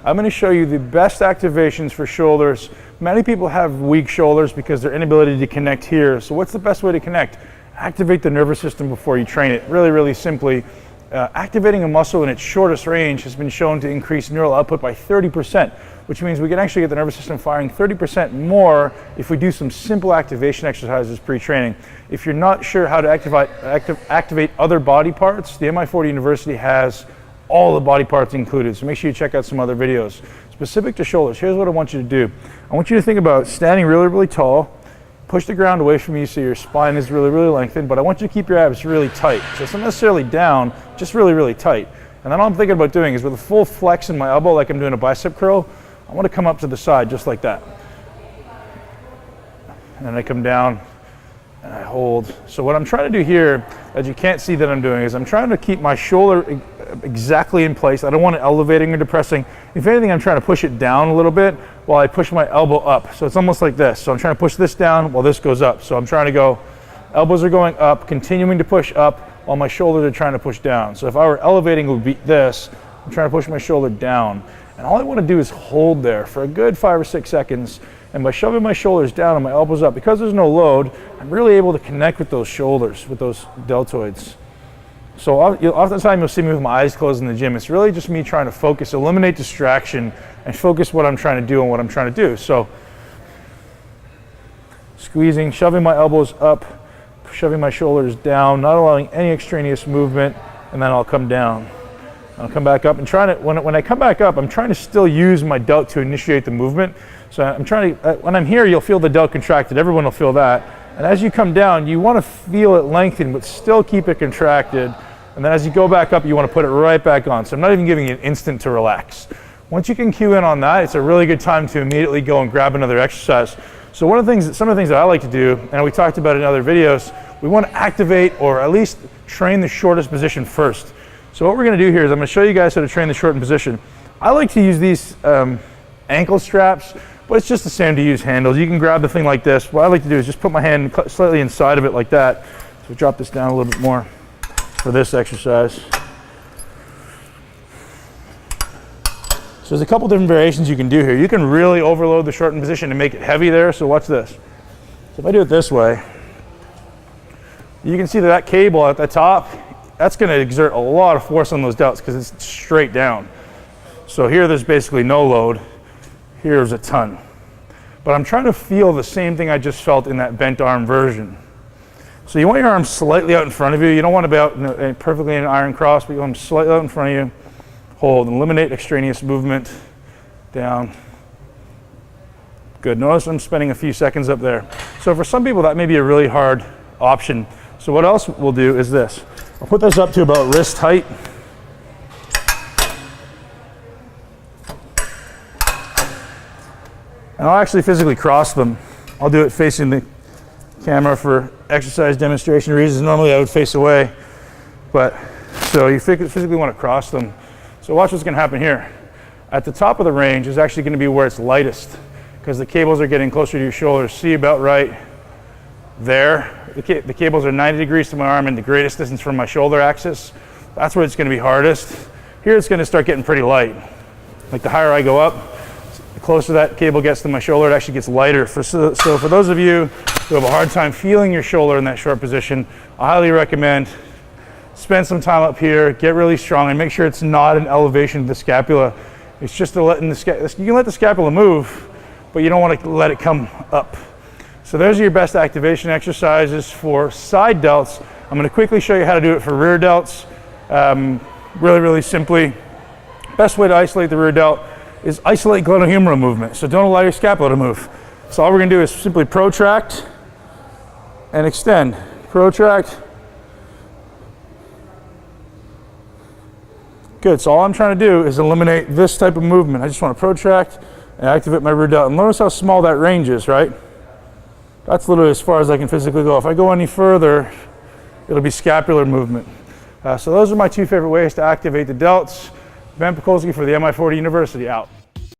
I'm going to show you the best activations for shoulders. Many people have weak shoulders because their inability to connect here. So what's the best way to connect? Activate the nervous system before you train it. Really, really simply. Activating a muscle in its shortest range has been shown to increase neural output by 30%, which means we can actually get the nervous system firing 30% more if we do some simple activation exercises pre-training. If you're not sure how to activate other body parts, the MI40 University has all the body parts included, so make sure you check out some other videos. Specific to shoulders, here's what I want you to do. I want you to think about standing really, really tall, push the ground away from you so your spine is really, really lengthened, but I want you to keep your abs really tight. So it's not necessarily down, just really, really tight. And then all I'm thinking about doing is with a full flex in my elbow, like I'm doing a bicep curl, I want to come up to the side just like that. And then I come down and I hold. So what I'm trying to do here, as you can't see that I'm doing, is I'm trying to keep my shoulder exactly in place. I don't want it elevating or depressing. If anything, I'm trying to push it down a little bit while I push my elbow up. So it's almost like this. So I'm trying to push this down while this goes up. So I'm trying to go, elbows are going up, continuing to push up while my shoulders are trying to push down. So if I were elevating, it would be this. I'm trying to push my shoulder down. And all I want to do is hold there for a good 5 or 6 seconds. And by shoving my shoulders down and my elbows up, because there's no load, I'm really able to connect with those shoulders, with those deltoids. So oftentimes you'll see me with my eyes closed in the gym. It's really just me trying to focus, eliminate distraction, and focus what I'm trying to do and what I'm trying to do. So squeezing, shoving my elbows up, shoving my shoulders down, not allowing any extraneous movement, and then I'll come down. I'll come back up and trying to, when I come back up, I'm trying to still use my delt to initiate the movement. So I'm trying to, when I'm here, you'll feel the delt contracted. Everyone will feel that. And as you come down, you want to feel it lengthen, but still keep it contracted. And then as you go back up, you want to put it right back on. So I'm not even giving you an instant to relax. Once you can cue in on that, it's a really good time to immediately go and grab another exercise. So some of the things that I like to do, and we talked about in other videos, we want to activate or at least train the shortest position first. So what we're going to do here is I'm going to show you guys how to train the shortened position. I like to use these ankle straps, but it's just the same to use handles. You can grab the thing like this. What I like to do is just put my hand slightly inside of it like that. So drop this down a little bit more for this exercise. So there's a couple different variations you can do here. You can really overload the shortened position and make it heavy there. So watch this. So if I do it this way, you can see that cable at the top, that's going to exert a lot of force on those delts because it's straight down. So here there's basically no load. Here's a ton. But I'm trying to feel the same thing I just felt in that bent arm version. So you want your arms slightly out in front of you. You don't want to be out perfectly in an iron cross, but you want them slightly out in front of you. Hold and eliminate extraneous movement. Down. Good. Notice I'm spending a few seconds up there. So for some people that may be a really hard option. So what else we'll do is this. I'll put this up to about wrist height. And I'll actually physically cross them. I'll do it facing the camera for exercise demonstration reasons. Normally I would face away, but so you physically want to cross them. So watch what's going to happen here. At the top of the range is actually going to be where it's lightest because the cables are getting closer to your shoulders. See about right there. The cables are 90 degrees to my arm and the greatest distance from my shoulder axis. That's where it's going to be hardest. Here it's going to start getting pretty light. Like the higher I go up, the closer that cable gets to my shoulder, it actually gets lighter. So for those of you who have a hard time feeling your shoulder in that short position, I highly recommend spend some time up here, get really strong, and make sure it's not an elevation of the scapula. It's just letting you can let the scapula move, but you don't want to let it come up. So those are your best activation exercises for side delts. I'm going to quickly show you how to do it for rear delts. Really, really simply, best way to isolate the rear delt is isolate glenohumeral movement. So don't allow your scapula to move. So all we're going to do is simply protract and extend. Protract. Good. So all I'm trying to do is eliminate this type of movement. I just want to protract and activate my rear delt. And notice how small that range is, right? That's literally as far as I can physically go. If I go any further, it'll be scapular movement. So those are my two favorite ways to activate the delts. Ben Pekulski for the MI40 University, out.